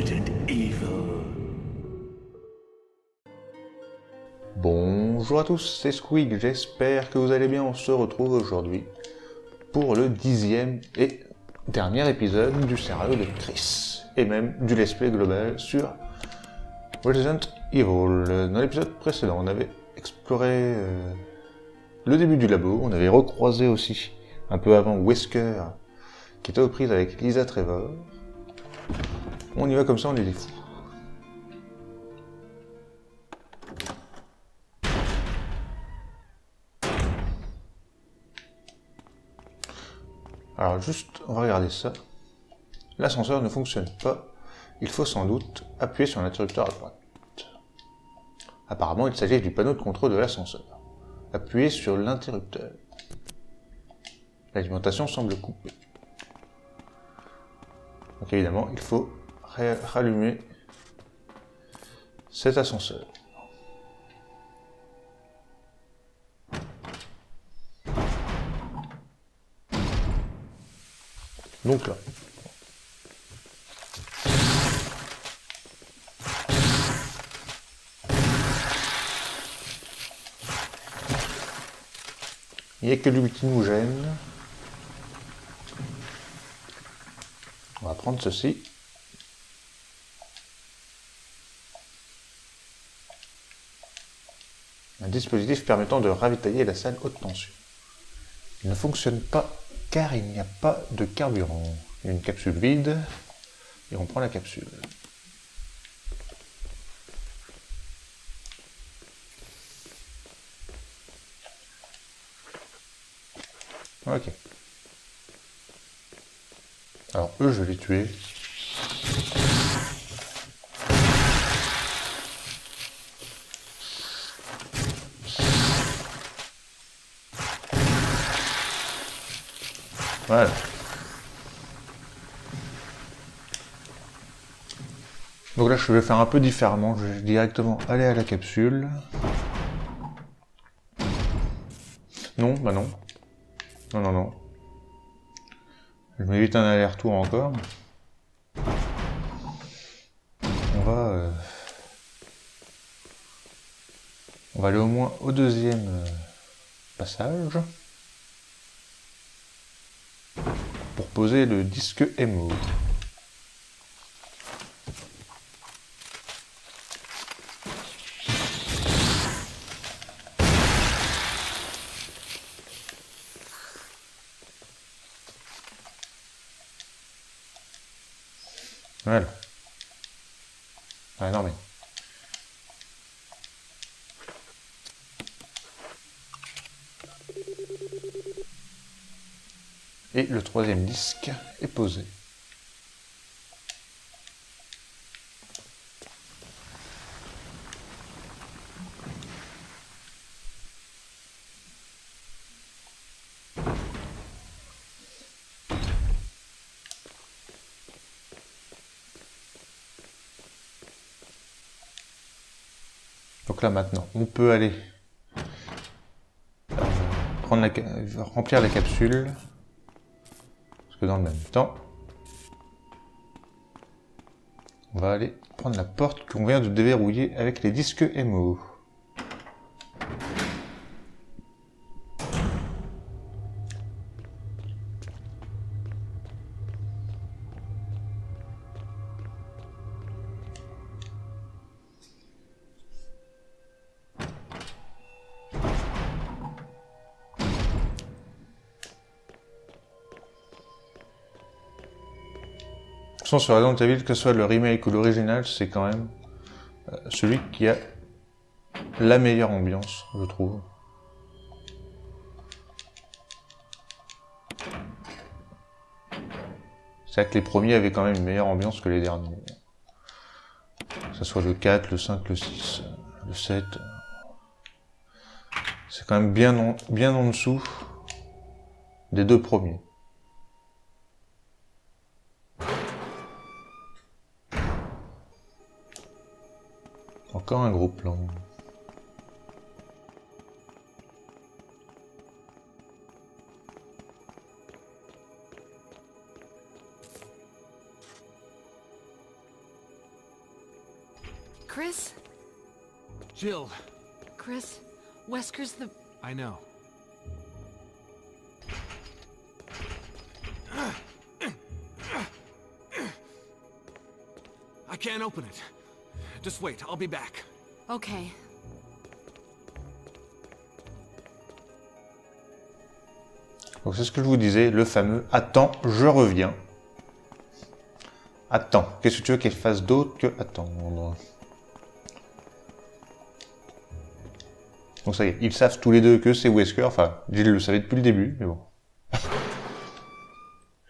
Resident Evil. Bonjour à tous, c'est Squeak, j'espère que vous allez bien. On se retrouve aujourd'hui pour le 10e et dernier épisode du scénario de Chris, et même du let's play global sur Resident Evil. Dans l'épisode précédent, on avait exploré le début du labo, on avait recroisé aussi, un peu avant, Wesker, qui était aux prises avec Lisa Trevor. On y va comme ça, on est des fous. Alors juste, on va regarder ça. L'ascenseur ne fonctionne pas. Il faut sans doute appuyer sur l'interrupteur à droite. Apparemment, il s'agit du panneau de contrôle de l'ascenseur. Appuyez sur l'interrupteur. L'alimentation semble coupée. Donc évidemment, il faut rallumer cet ascenseur. Donc là. Il n'y a que du glutinogène. On va prendre ceci. Un dispositif permettant de ravitailler la salle haute tension. Il ne fonctionne pas car il n'y a pas de carburant. Il y a une capsule vide et on prend la capsule. Ok. Alors eux, je vais les tuer. Voilà. Donc là, je vais faire un peu différemment. Je vais directement aller à la capsule. Non, bah non. Non, non, non. Je m'évite un aller-retour encore. On va aller au moins au deuxième passage. Pour poser le disque MO. Voilà. Ah non mais... Et le troisième disque est posé. Donc là maintenant, on peut aller remplir la capsule. Parce que dans le même temps, on va aller prendre la porte qu'on vient de déverrouiller avec les disques MO. Sur Resident Evil, que ce soit le remake ou l'original, c'est quand même celui qui a la meilleure ambiance, je trouve. C'est vrai que les premiers avaient quand même une meilleure ambiance que les derniers. Que ce soit le 4, le 5, le 6, le 7. C'est quand même bien en dessous des deux premiers. Encore un gros plan. Chris? Jill, Chris, Wesker's the... I know. I can't open it. Just wait, I'll be back. Okay. Donc c'est ce que je vous disais, le fameux « Attends, je reviens ». Attends, qu'est-ce que tu veux qu'elle fasse d'autre que attendre? Donc ça y est, ils savent tous les deux que c'est Wesker, enfin, Jill le savait depuis le début, mais bon.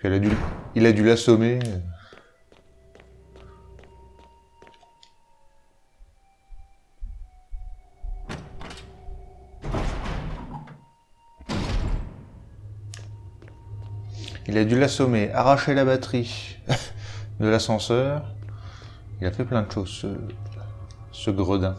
Il a dû l'assommer. Il a dû l'assommer, arracher la batterie de l'ascenseur. Il a fait plein de choses, ce gredin.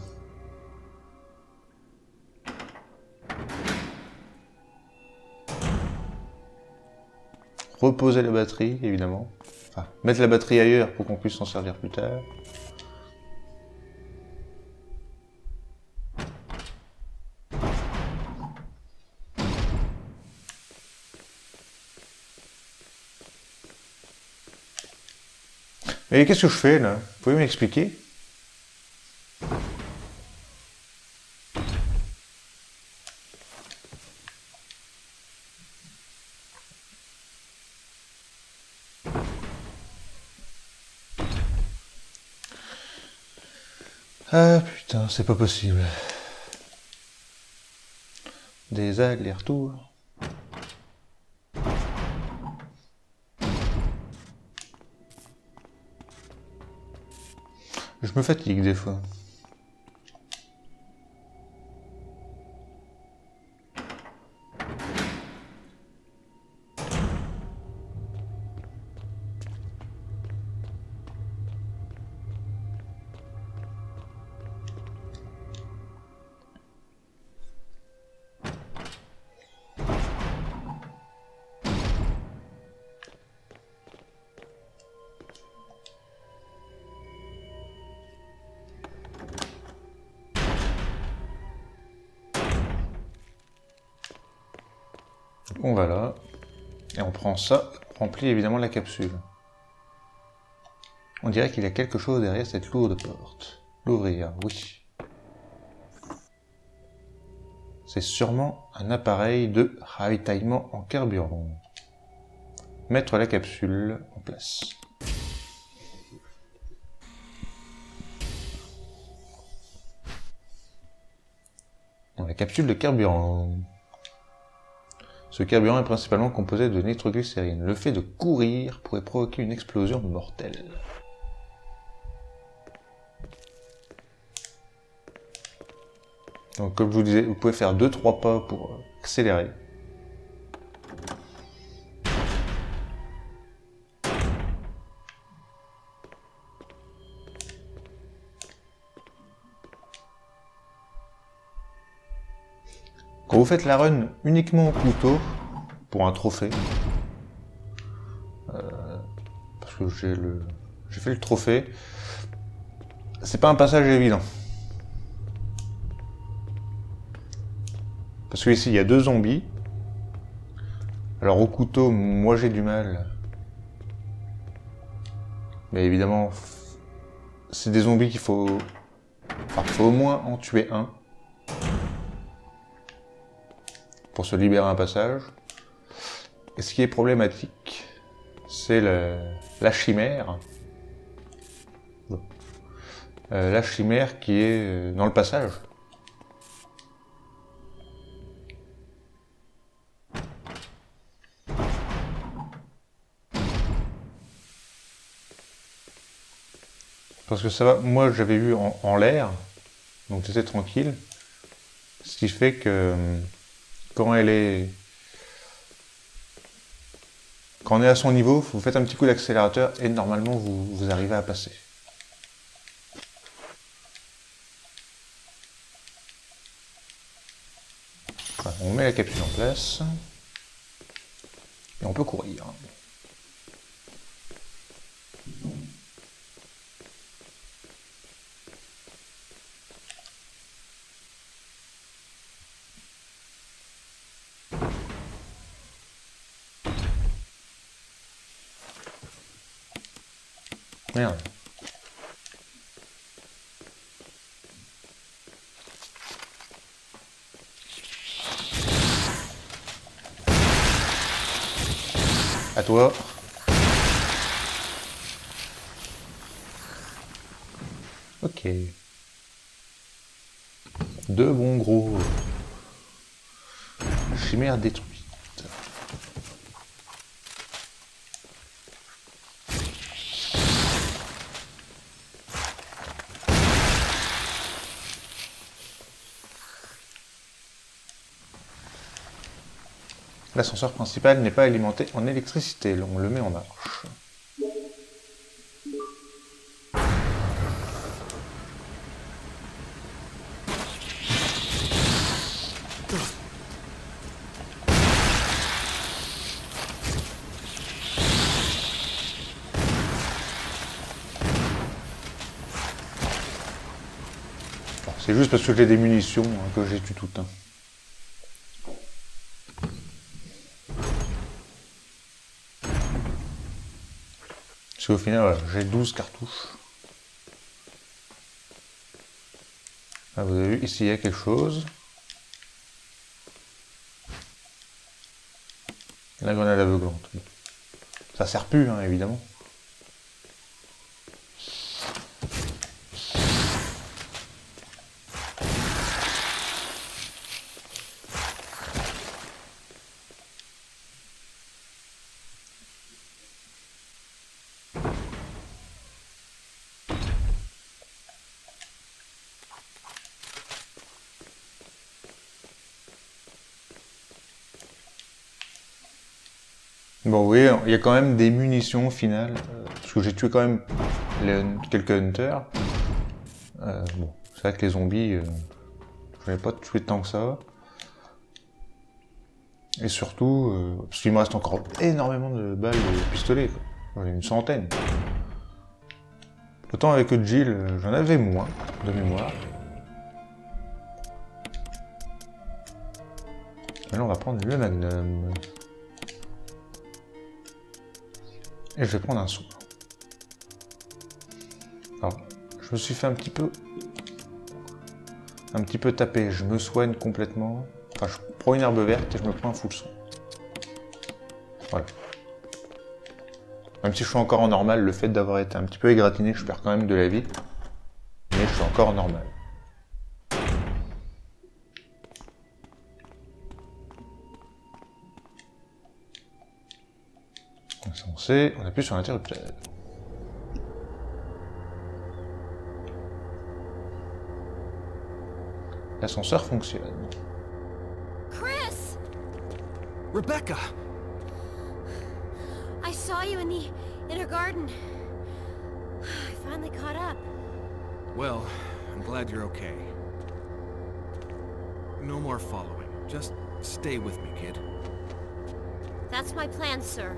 Reposer la batterie, évidemment. Enfin, mettre la batterie ailleurs pour qu'on puisse s'en servir plus tard. Et qu'est-ce que je fais là? Vous pouvez m'expliquer? Ah putain, c'est pas possible. Des allers-retours. Je me fatigue des fois. On va là, et on prend ça, on remplit évidemment la capsule. On dirait qu'il y a quelque chose derrière cette lourde porte. L'ouvrir, oui. C'est sûrement un appareil de ravitaillement en carburant. Mettre la capsule en place. Dans la capsule de carburant. Ce carburant est principalement composé de nitroglycérine. Le fait de courir pourrait provoquer une explosion mortelle. Donc comme je vous disais, vous pouvez faire 2-3 pas pour accélérer. Quand vous faites la run uniquement au couteau, pour un trophée, parce que j'ai fait le trophée, c'est pas un passage évident. Parce que ici il y a 2 zombies. Alors au couteau, moi j'ai du mal. Mais évidemment, c'est des zombies qu'il faut... Enfin, il faut au moins en tuer un. Pour se libérer un passage. Et ce qui est problématique, c'est la chimère. La chimère qui est dans le passage. Parce que ça va, moi j'avais vu en l'air, donc c'était tranquille. Ce qui fait que quand on est à son niveau, vous faites un petit coup d'accélérateur et normalement vous arrivez à passer. Voilà, on met la capsule en place et on peut courir. Merde. À toi. Ok. Deux bons gros. Chimère détruite. L'ascenseur principal n'est pas alimenté en électricité, on le met en marche. C'est juste parce que j'ai des munitions que j'ai tué tout un. Parce qu'au final, voilà, j'ai 12 cartouches. Ah, vous avez vu, ici il y a quelque chose. La grenade aveuglante. Ça sert plus, hein, évidemment. Bon, vous voyez, il y a quand même des munitions au final, parce que j'ai tué quand même quelques hunters. Bon, c'est vrai que les zombies, je n'avais pas tué tant que ça. Et surtout, parce qu'il me reste encore énormément de balles de pistolet, quoi. J'en ai une centaine. Autant avec Jill, j'en avais moins, de mémoire. Et là, on va prendre le Magnum. Et je vais prendre un soin. Alors, je me suis fait un petit peu taper. Je me soigne complètement. Enfin, je prends une herbe verte et je me prends un full soin. Voilà. Même si je suis encore en normal, le fait d'avoir été un petit peu égratigné, je perds quand même de la vie. Mais je suis encore en normal. On appuie sur l'interrupteur. L'ascenseur fonctionne. Chris! Rebecca! I saw you in the inner garden. I finally caught up. Well, I'm glad you're okay. No more following. Just stay with me, kid. That's my plan, sir.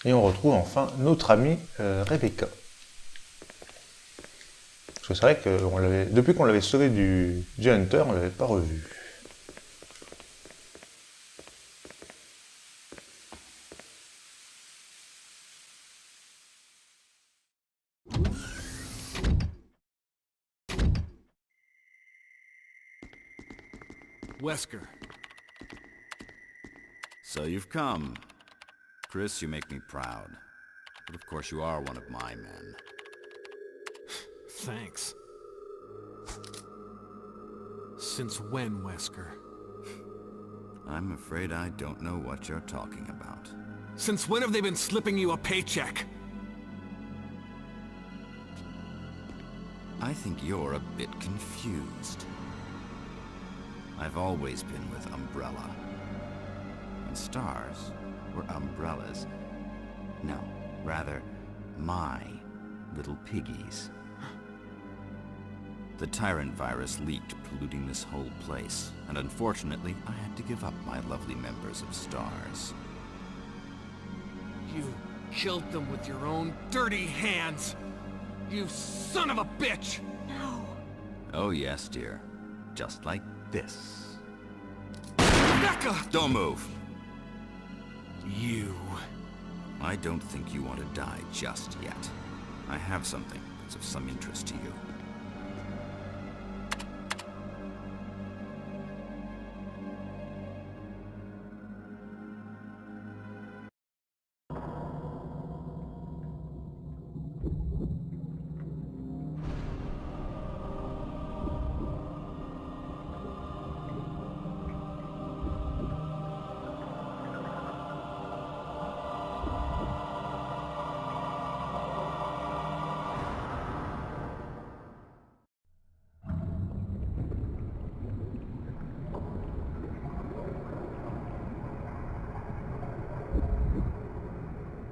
Et on retrouve enfin notre amie Rebecca. Parce que c'est vrai que depuis qu'on l'avait sauvée du Hunter, on l'avait pas revue. Wesker. So you've come. Chris, you make me proud. But of course you are one of my men. Thanks. Since when, Wesker? I'm afraid I don't know what you're talking about. Since when have they been slipping you a paycheck? I think you're a bit confused. I've always been with Umbrella. And stars were umbrellas. No, rather, my little piggies. The Tyrant virus leaked, polluting this whole place, and unfortunately, I had to give up my lovely members of STARS. You killed them with your own dirty hands! You son of a bitch! No. Oh yes, dear. Just like this. Rebecca! Don't move! You... I don't think you want to die just yet. I have something that's of some interest to you.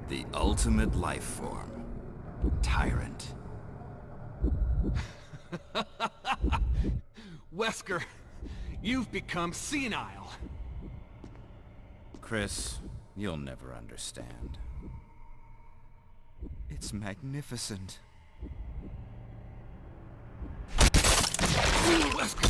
The ultimate life form. Tyrant. Wesker, you've become senile. Chris, you'll never understand. It's magnificent. Wesker!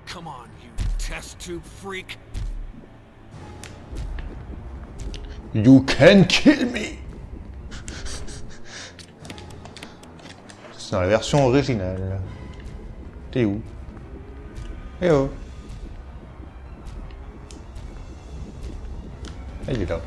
Come on, you test tube freak. You can kill me. C'est dans la version originale. T'es où? Eh oh. Ah, il est là.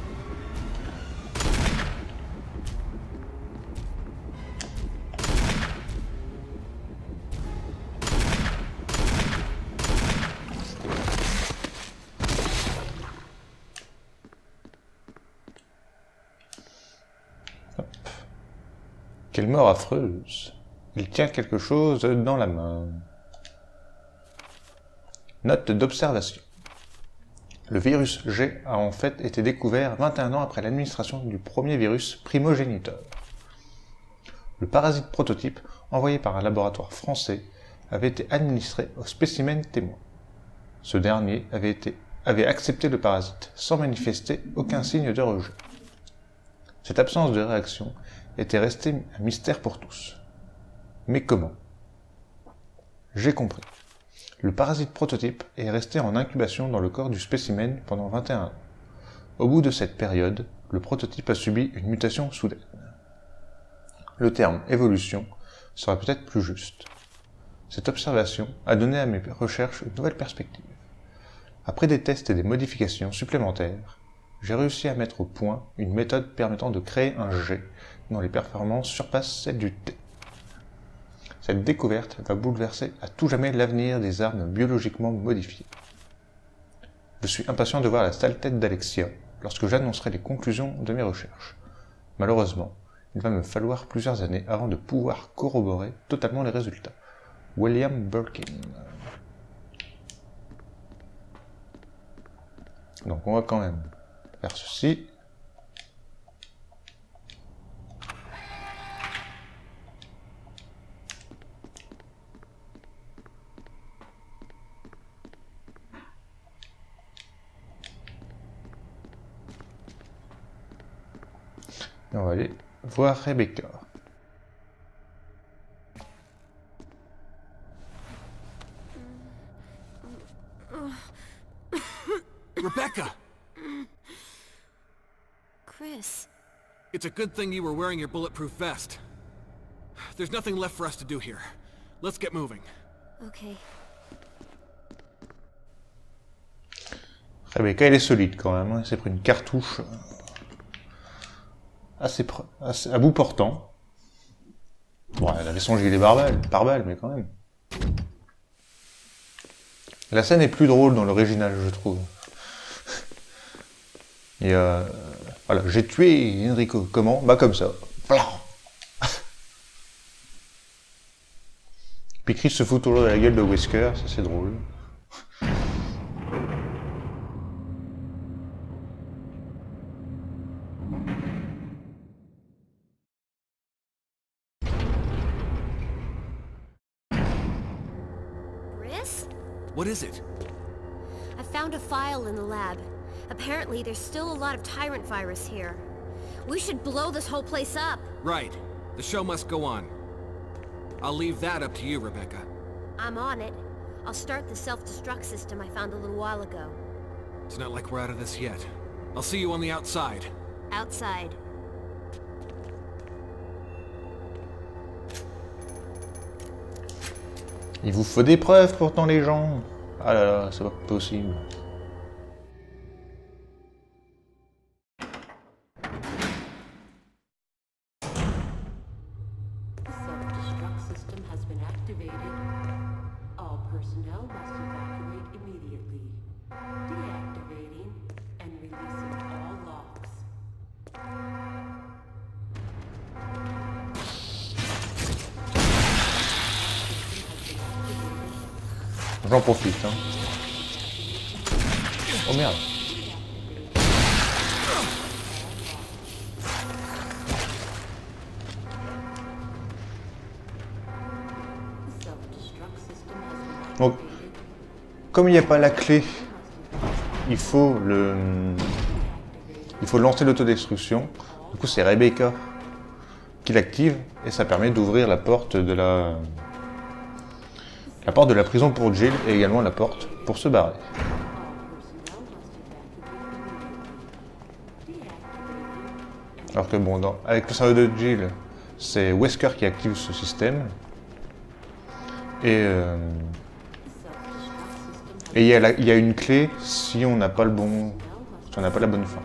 Quelle mort affreuse. Il tient quelque chose dans la main. Note d'observation. Le virus G a en fait été découvert 21 ans après l'administration du premier virus primogéniteur. Le parasite prototype, envoyé par un laboratoire français, avait été administré au spécimen témoin. Ce dernier avait accepté le parasite sans manifester aucun signe de rejet. Cette absence de réaction était restée un mystère pour tous. Mais comment? J'ai compris. Le parasite prototype est resté en incubation dans le corps du spécimen pendant 21 ans. Au bout de cette période, le prototype a subi une mutation soudaine. Le terme évolution serait peut-être plus juste. Cette observation a donné à mes recherches une nouvelle perspective. Après des tests et des modifications supplémentaires, j'ai réussi à mettre au point une méthode permettant de créer un G dont les performances surpassent celles du T. Cette découverte va bouleverser à tout jamais l'avenir des armes biologiquement modifiées. Je suis impatient de voir la sale tête d'Alexia lorsque j'annoncerai les conclusions de mes recherches. Malheureusement, il va me falloir plusieurs années avant de pouvoir corroborer totalement les résultats. William Birkin. Donc on va quand même faire ceci. Et on va aller voir Rebecca. Rebecca! Chris. It's a good thing you were wearing your bulletproof vest. There's nothing left for us to do here. Let's get moving. Okay. Rebecca, elle est solide quand même. Elle s'est pris une cartouche assez à bout portant. Bon, elle avait son gilet pare-balles, mais quand même. La scène est plus drôle dans l'original, je trouve. Et voilà, j'ai tué Enrico. Comment? Bah comme ça. Puis Chris se fout toujours de la gueule de Wesker, ça c'est drôle. Briss? What is it? I found a file in the lab. Apparently, there's still a lot of Tyrant virus here. We should blow this whole place up. Right. The show must go on. I'll leave that up to you, Rebecca. I'm on it. I'll start the self-destruct system I found a little while ago. It's not like we're out of this yet. I'll see you on the outside. Outside. Il vous faut des preuves pourtant les gens. Ah là là, c'est pas possible. The self-destruct system has been activated. All personnel must evacuate immediately. Deactivating and releasing all locks. J'en profite. Hein. Oh merde. The self-destruct system has been Donc, activated. comme il n'y a pas la clé, il faut lancer l'autodestruction. Du coup, c'est Rebecca qui l'active et ça permet d'ouvrir la porte de la prison pour Jill et également la porte pour se barrer. Alors que bon, avec le cerveau de Jill, c'est Wesker qui active ce système. Et il y a une clé si on n'a pas la bonne fin.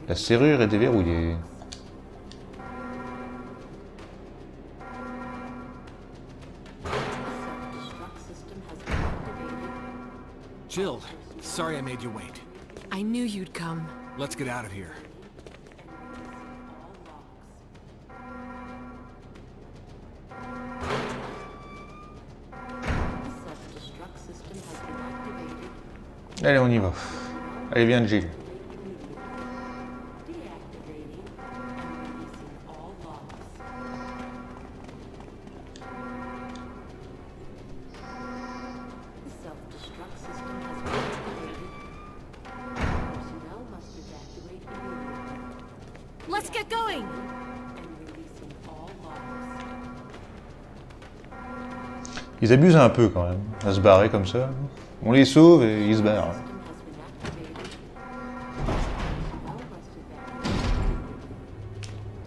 La serrure est déverrouillée. Jill, sorry I made you wait. I knew you'd come. Let's get out of here. The self-destruct system has been activated. Allez, on y va. Allez, viens Jill. Deactivating and releasing all locks. The self-destruct system has been activated. Personnel must evacuate immediately. Let's get going! And releasing all locks. Ils abusent un peu quand même, à se barrer comme ça. On les sauve et ils se barrent. System has been activated. Personnel must evacuate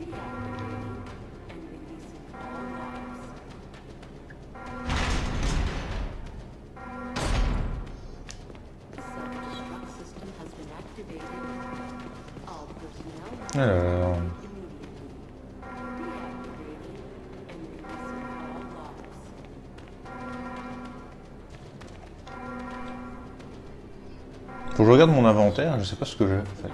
immediately. Deactivating and releasing all locks. The self-destruct system has been activated. All personnel must Alors, evacuate immediately. Deactivating and releasing all locks. faut que je regarde mon inventaire, je sais pas ce que j'ai en fait. All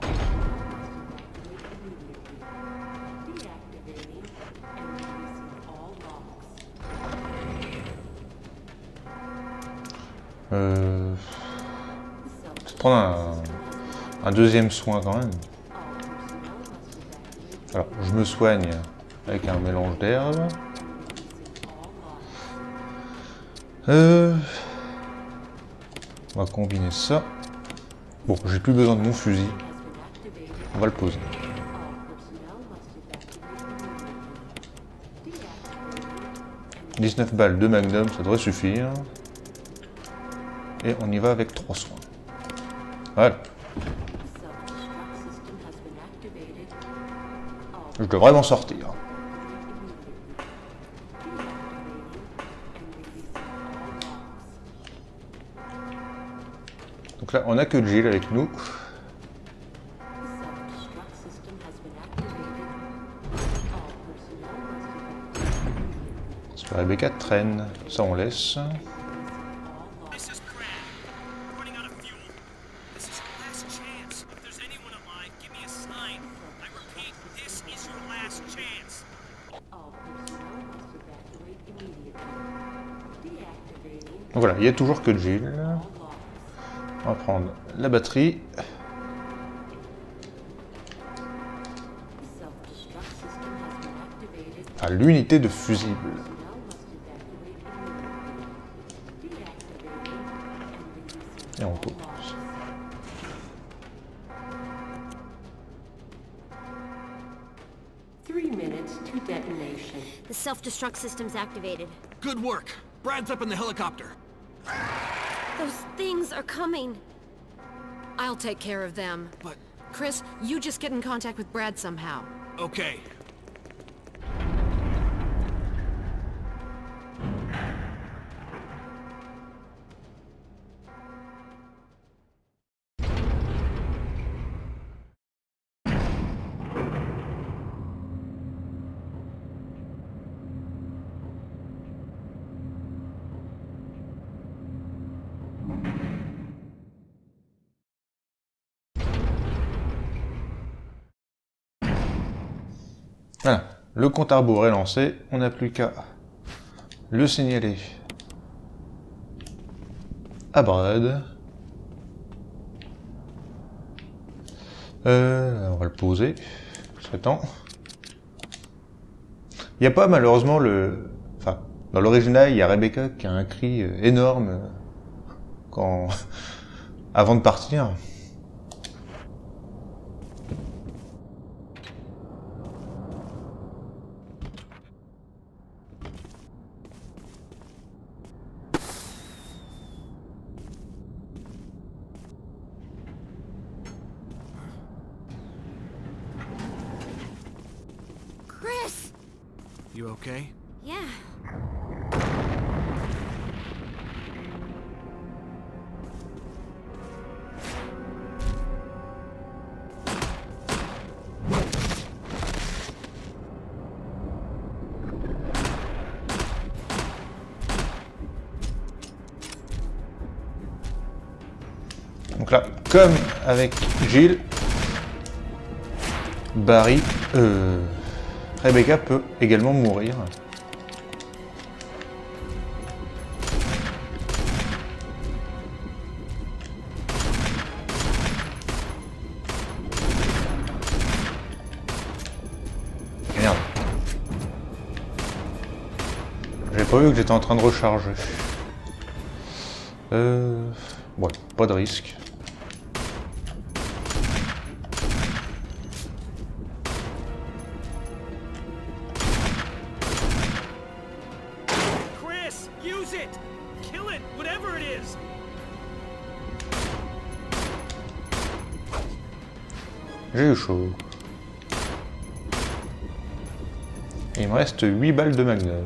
personnel must evacuate immediately. Deactivating and releasing all locks. Je vais The prendre un deuxième soin quand même. all personnel must evacuate Alors, je me soigne avec un mélange d'herbes. and releasing all locks. On va combiner ça. Bon, j'ai plus besoin de mon fusil. Has been activated. On va le poser. All personnel must evacuate immediately. Deactivating 19 balles de Magnum, ça devrait suffire. Et on y va avec 3 soins. Voilà. the self-destruct system has been activated. All Je devrais m'en sortir. immediately. Donc là, on n'a que Jill avec nous. The self-destruct system has been activated. All personnel must evacuate Parce que Rebecca traîne. Ça, on laisse. all locks. This is Crab. Running out of fuel. This is your last chance. If there's anyone alive, give me a sign. I repeat, this is your last chance. Donc voilà, il n'y a toujours que Jill. On va prendre la batterie. Self-destruct system has been activated. À l'unité de fusible. Personnel must evacuate immediately. Deactivating and Et on releasing pause. all logs. 3 minutes to detonation. The self-destruct system's activated. Good work. Brad's up in the helicopter. Those things are coming. I'll take care of them. But, Chris, you just get in contact with Brad somehow. okay. Voilà, le compte à rebours est lancé, on n'a plus qu'à le signaler à Brad. On va le poser, c'est temps. Il n'y a pas malheureusement le... Enfin, dans l'original, il y a Rebecca qui a un cri énorme quand... avant de partir. Chris! You okay? Yeah. Donc là, comme avec Jill, Rebecca peut également mourir. Merde. J'ai pas vu que j'étais en train de recharger. Ouais, pas de risque. Chris, use it! Kill it, whatever it is! J'ai eu chaud. Il me reste 8 balles de magnum.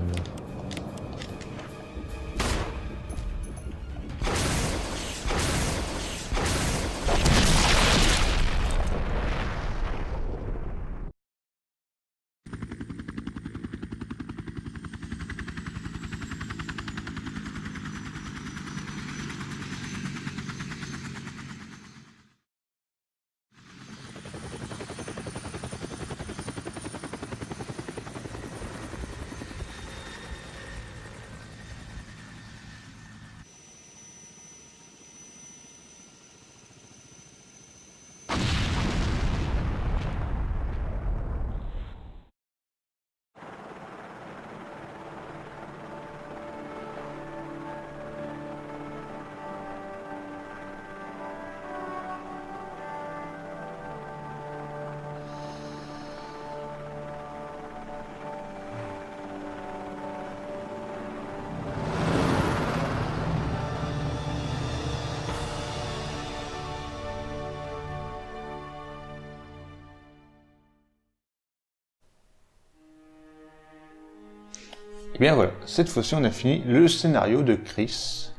Et bien voilà, cette fois-ci on a fini le scénario de Chris.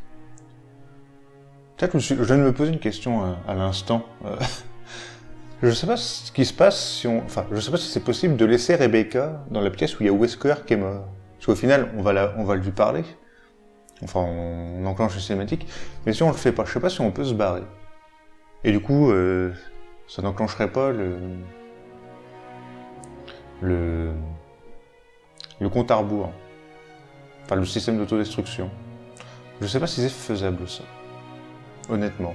Peut-être je viens de me poser une question à l'instant. Je sais pas ce qui se passe si on... Enfin, je sais pas si c'est possible de laisser Rebecca dans la pièce où il y a Wesker qui est mort. Parce qu'au final, on va lui parler. Enfin, on enclenche une cinématique. Mais si on le fait pas, je sais pas si on peut se barrer. Et du coup, ça n'enclencherait pas le compte à rebours. Enfin, le système d'autodestruction. Je sais pas si c'est faisable ça. Honnêtement.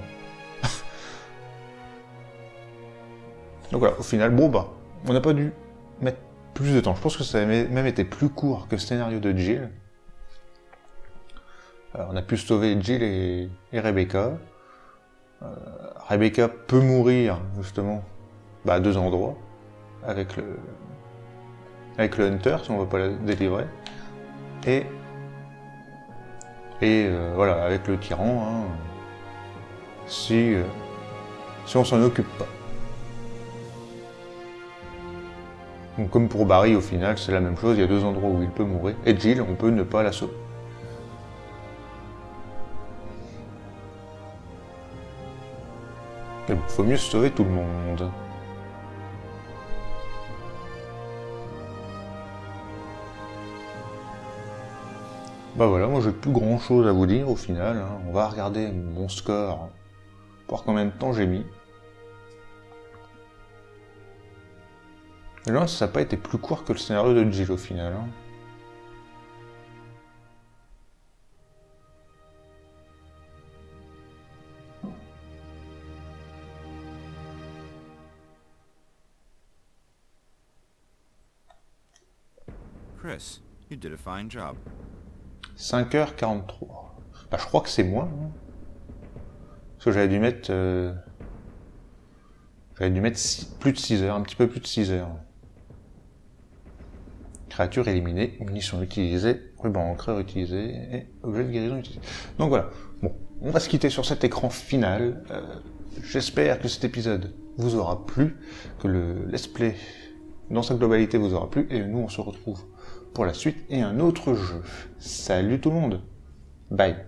Donc voilà, au final, bon bah, on n'a pas dû mettre plus de temps. Je pense que ça a même été plus court que le scénario de Jill. On a pu sauver Jill et Rebecca. Rebecca peut mourir, justement, à 2 endroits, avec le Hunter, si on ne veut pas la délivrer. Et voilà, avec le tyran, hein, si on s'en occupe pas. Donc comme pour Barry, au final, c'est la même chose, il y a 2 endroits où il peut mourir, et Jill, on peut ne pas la sauver. Mais bon, faut mieux sauver tout le monde. Bah voilà, moi j'ai plus grand chose à vous dire au final, hein. On va regarder mon score, voir combien de temps j'ai mis. Et là, ça n'a pas été plus court que le scénario de Jill au final. Hein. Chris, you did a fine job. 5h43. Bah je crois que c'est moins. Hein. Parce que j'avais dû mettre... plus de 6 heures, un petit peu plus de 6 heures. Créature éliminée, munitions utilisées, ruban encreur utilisé, et objet de guérison utilisé. Donc voilà, bon, on va se quitter sur cet écran final. J'espère que cet épisode vous aura plu, que le let's play dans sa globalité vous aura plu, et nous on se retrouve pour la suite et un autre jeu. Salut tout le monde, bye.